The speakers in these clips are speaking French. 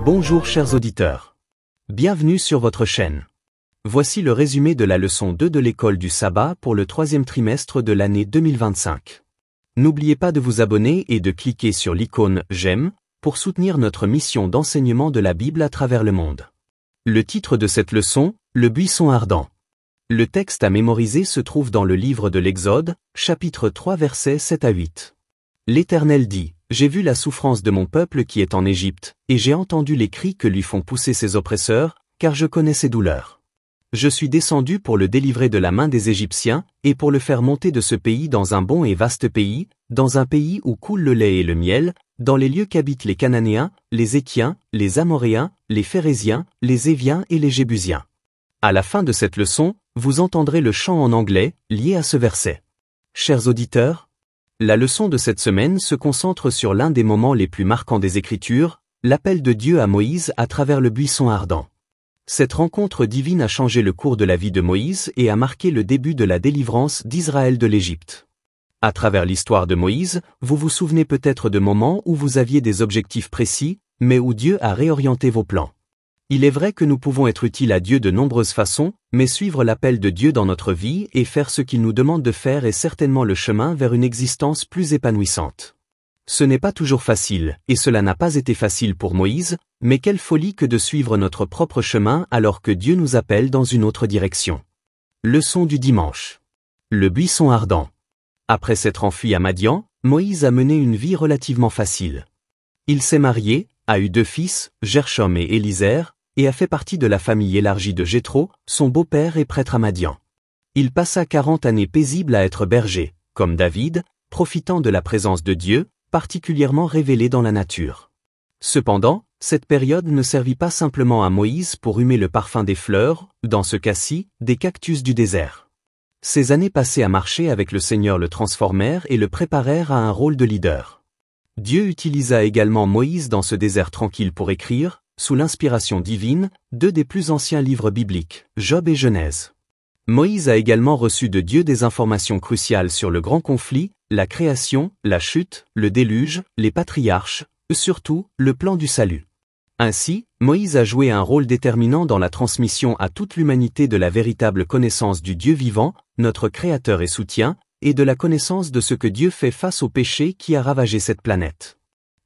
Bonjour chers auditeurs. Bienvenue sur votre chaîne. Voici le résumé de la leçon 2 de l'école du sabbat pour le troisième trimestre de l'année 2025. N'oubliez pas de vous abonner et de cliquer sur l'icône « J'aime » pour soutenir notre mission d'enseignement de la Bible à travers le monde. Le titre de cette leçon, le buisson ardent. Le texte à mémoriser se trouve dans le livre de l'Exode, chapitre 3 versets 7 à 8. L'Éternel dit, « J'ai vu la souffrance de mon peuple qui est en Égypte, et j'ai entendu les cris que lui font pousser ses oppresseurs, car je connais ses douleurs. Je suis descendu pour le délivrer de la main des Égyptiens, et pour le faire monter de ce pays dans un bon et vaste pays, dans un pays où coule le lait et le miel, dans les lieux qu'habitent les Cananéens, les Étiens, les Amoréens, les Phéréziens, les Éviens et les Jébusiens. » À la fin de cette leçon, vous entendrez le chant en anglais, lié à ce verset. Chers auditeurs, la leçon de cette semaine se concentre sur l'un des moments les plus marquants des Écritures, l'appel de Dieu à Moïse à travers le buisson ardent. Cette rencontre divine a changé le cours de la vie de Moïse et a marqué le début de la délivrance d'Israël de l'Égypte. À travers l'histoire de Moïse, vous vous souvenez peut-être de moments où vous aviez des objectifs précis, mais où Dieu a réorienté vos plans. Il est vrai que nous pouvons être utiles à Dieu de nombreuses façons, mais suivre l'appel de Dieu dans notre vie et faire ce qu'il nous demande de faire est certainement le chemin vers une existence plus épanouissante. Ce n'est pas toujours facile, et cela n'a pas été facile pour Moïse, mais quelle folie que de suivre notre propre chemin alors que Dieu nous appelle dans une autre direction. Leçon du dimanche. Le buisson ardent. Après s'être enfui à Madian, Moïse a mené une vie relativement facile. Il s'est marié, a eu 2 fils, Gershom et Élisère, et a fait partie de la famille élargie de Jéthro, son beau-père et prêtre à Madian. Il passa 40 années paisibles à être berger, comme David, profitant de la présence de Dieu, particulièrement révélée dans la nature. Cependant, cette période ne servit pas simplement à Moïse pour humer le parfum des fleurs, dans ce cas-ci, des cactus du désert. Ces années passées à marcher avec le Seigneur le transformèrent et le préparèrent à un rôle de leader. Dieu utilisa également Moïse dans ce désert tranquille pour écrire, sous l'inspiration divine, 2 des plus anciens livres bibliques, Job et Genèse. Moïse a également reçu de Dieu des informations cruciales sur le grand conflit, la création, la chute, le déluge, les patriarches, surtout, le plan du salut. Ainsi, Moïse a joué un rôle déterminant dans la transmission à toute l'humanité de la véritable connaissance du Dieu vivant, notre Créateur et soutien, et de la connaissance de ce que Dieu fait face au péché qui a ravagé cette planète.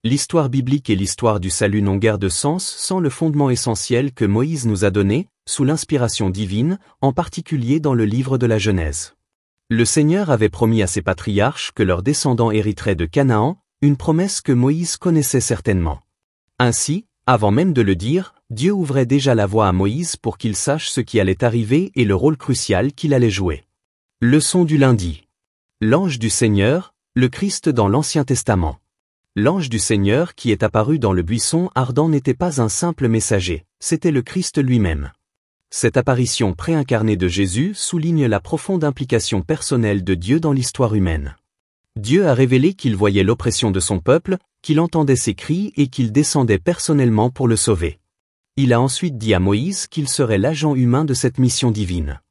L'histoire biblique et l'histoire du salut n'ont guère de sens sans le fondement essentiel que Moïse nous a donné, sous l'inspiration divine, en particulier dans le livre de la Genèse. Le Seigneur avait promis à ses patriarches que leurs descendants hériteraient de Canaan, une promesse que Moïse connaissait certainement. Ainsi, avant même de le dire, Dieu ouvrait déjà la voie à Moïse pour qu'il sache ce qui allait arriver et le rôle crucial qu'il allait jouer. Leçon du lundi. L'ange du Seigneur, le Christ dans l'Ancien Testament. L'ange du Seigneur qui est apparu dans le buisson ardent n'était pas un simple messager, c'était le Christ lui-même. Cette apparition préincarnée de Jésus souligne la profonde implication personnelle de Dieu dans l'histoire humaine. Dieu a révélé qu'il voyait l'oppression de son peuple, qu'il entendait ses cris et qu'il descendait personnellement pour le sauver. Il a ensuite dit à Moïse qu'il serait l'agent humain de cette mission divine.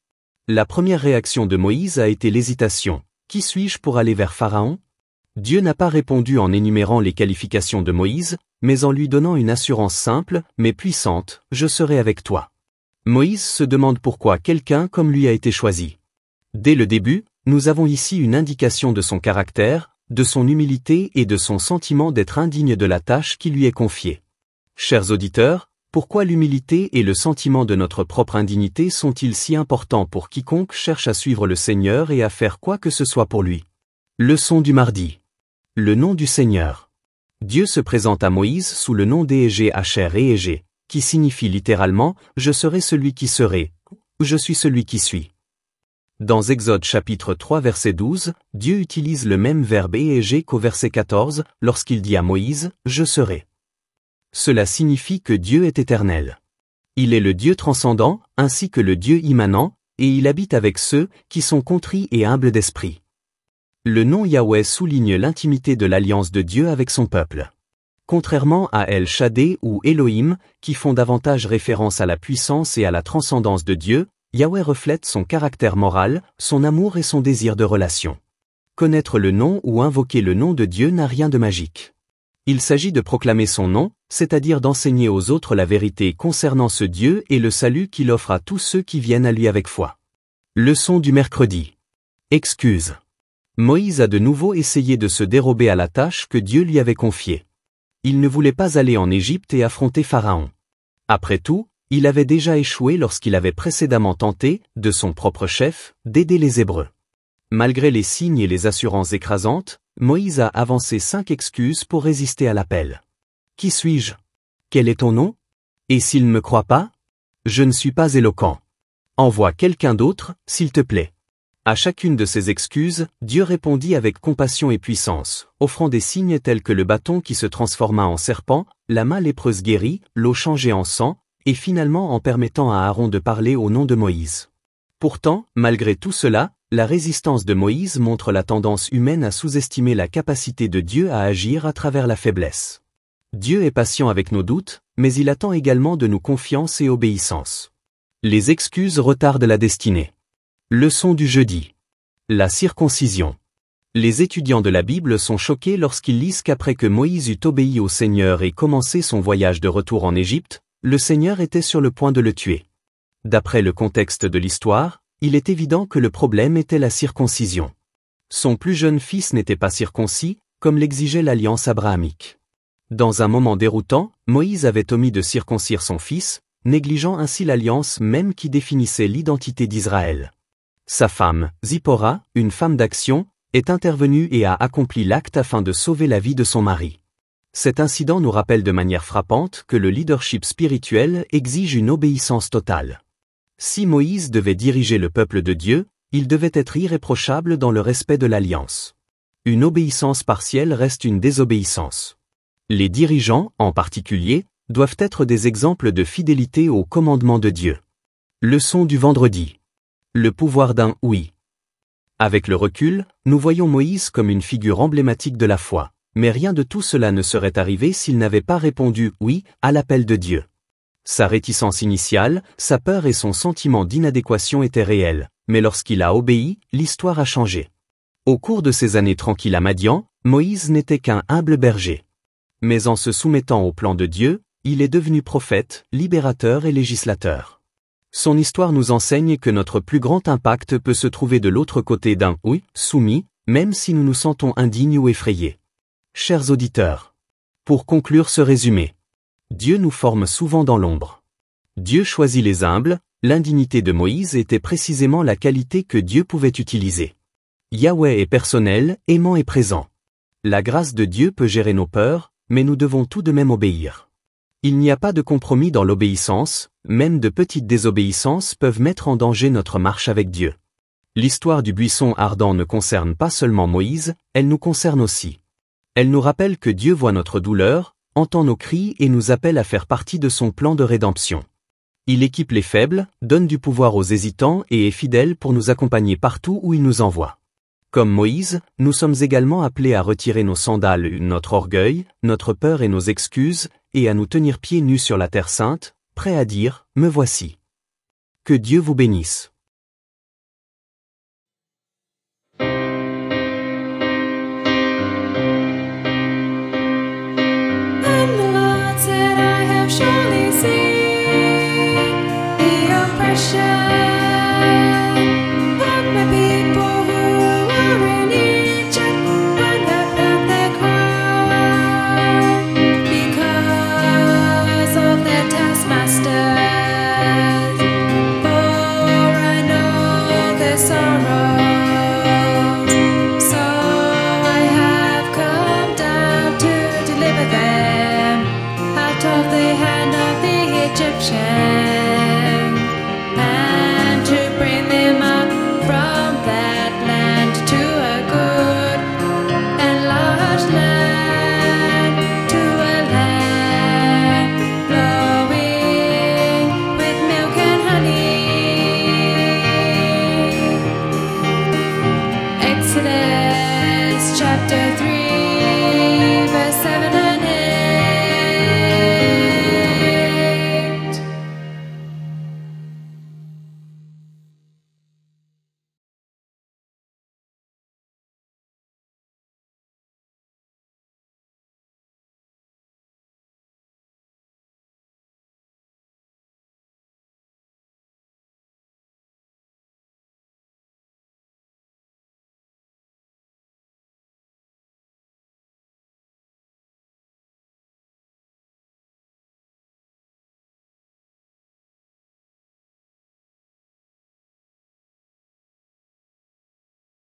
La première réaction de Moïse a été l'hésitation. Qui suis-je pour aller vers Pharaon ? Dieu n'a pas répondu en énumérant les qualifications de Moïse, mais en lui donnant une assurance simple, mais puissante, « Je serai avec toi ». Moïse se demande pourquoi quelqu'un comme lui a été choisi. Dès le début, nous avons ici une indication de son caractère, de son humilité et de son sentiment d'être indigne de la tâche qui lui est confiée. Chers auditeurs, pourquoi l'humilité et le sentiment de notre propre indignité sont-ils si importants pour quiconque cherche à suivre le Seigneur et à faire quoi que ce soit pour lui ? Leçon du mardi. Le nom du Seigneur. Dieu se présente à Moïse sous le nom d'Éhégé Hacher Éhégé, qui signifie littéralement « Je serai celui qui serai » ou « Je suis celui qui suis ». Dans Exode chapitre 3 verset 12, Dieu utilise le même verbe Éhégé qu'au verset 14, lorsqu'il dit à Moïse « Je serai ». Cela signifie que Dieu est éternel. Il est le Dieu transcendant, ainsi que le Dieu immanent, et il habite avec ceux qui sont contrits et humbles d'esprit. Le nom Yahweh souligne l'intimité de l'alliance de Dieu avec son peuple. Contrairement à El Shaddai ou Elohim, qui font davantage référence à la puissance et à la transcendance de Dieu, Yahweh reflète son caractère moral, son amour et son désir de relation. Connaître le nom ou invoquer le nom de Dieu n'a rien de magique. Il s'agit de proclamer son nom, c'est-à-dire d'enseigner aux autres la vérité concernant ce Dieu et le salut qu'il offre à tous ceux qui viennent à lui avec foi. Leçon du mercredi. Excuse. Moïse a de nouveau essayé de se dérober à la tâche que Dieu lui avait confiée. Il ne voulait pas aller en Égypte et affronter Pharaon. Après tout, il avait déjà échoué lorsqu'il avait précédemment tenté, de son propre chef, d'aider les Hébreux. Malgré les signes et les assurances écrasantes, Moïse a avancé 5 excuses pour résister à l'appel. Qui suis-je? Quel est ton nom? Et s'il ne me croit pas? Je ne suis pas éloquent. Envoie quelqu'un d'autre, s'il te plaît. À chacune de ces excuses, Dieu répondit avec compassion et puissance, offrant des signes tels que le bâton qui se transforma en serpent, la main lépreuse guérie, l'eau changée en sang, et finalement en permettant à Aaron de parler au nom de Moïse. Pourtant, malgré tout cela, la résistance de Moïse montre la tendance humaine à sous-estimer la capacité de Dieu à agir à travers la faiblesse. Dieu est patient avec nos doutes, mais il attend également de nous confiance et obéissance. Les excuses retardent la destinée. Leçon du jeudi. La circoncision. Les étudiants de la Bible sont choqués lorsqu'ils lisent qu'après que Moïse eut obéi au Seigneur et commencé son voyage de retour en Égypte, le Seigneur était sur le point de le tuer. D'après le contexte de l'histoire, il est évident que le problème était la circoncision. Son plus jeune fils n'était pas circoncis, comme l'exigeait l'alliance abrahamique. Dans un moment déroutant, Moïse avait omis de circoncire son fils, négligeant ainsi l'alliance même qui définissait l'identité d'Israël. Sa femme, Zipporah, une femme d'action, est intervenue et a accompli l'acte afin de sauver la vie de son mari. Cet incident nous rappelle de manière frappante que le leadership spirituel exige une obéissance totale. Si Moïse devait diriger le peuple de Dieu, il devait être irréprochable dans le respect de l'alliance. Une obéissance partielle reste une désobéissance. Les dirigeants, en particulier, doivent être des exemples de fidélité aux commandements de Dieu. Leçon du vendredi. Le pouvoir d'un oui. Avec le recul, nous voyons Moïse comme une figure emblématique de la foi, mais rien de tout cela ne serait arrivé s'il n'avait pas répondu oui à l'appel de Dieu. Sa réticence initiale, sa peur et son sentiment d'inadéquation étaient réels, mais lorsqu'il a obéi, l'histoire a changé. Au cours de ces années tranquilles à Madian, Moïse n'était qu'un humble berger. Mais en se soumettant au plan de Dieu, il est devenu prophète, libérateur et législateur. Son histoire nous enseigne que notre plus grand impact peut se trouver de l'autre côté d'un « oui » soumis, même si nous nous sentons indignes ou effrayés. Chers auditeurs, pour conclure ce résumé, Dieu nous forme souvent dans l'ombre. Dieu choisit les humbles, l'indignité de Moïse était précisément la qualité que Dieu pouvait utiliser. Yahweh est personnel, aimant et présent. La grâce de Dieu peut gérer nos peurs, mais nous devons tout de même obéir. Il n'y a pas de compromis dans l'obéissance, même de petites désobéissances peuvent mettre en danger notre marche avec Dieu. L'histoire du buisson ardent ne concerne pas seulement Moïse, elle nous concerne aussi. Elle nous rappelle que Dieu voit notre douleur, entend nos cris et nous appelle à faire partie de son plan de rédemption. Il équipe les faibles, donne du pouvoir aux hésitants et est fidèle pour nous accompagner partout où il nous envoie. Comme Moïse, nous sommes également appelés à retirer nos sandales, notre orgueil, notre peur et nos excuses, et à nous tenir pieds nus sur la terre sainte, prêts à dire « Me voici ». Que Dieu vous bénisse. And to bring them up from that land to a good and large land, to a land flowing with milk and honey. Exodus chapter 3.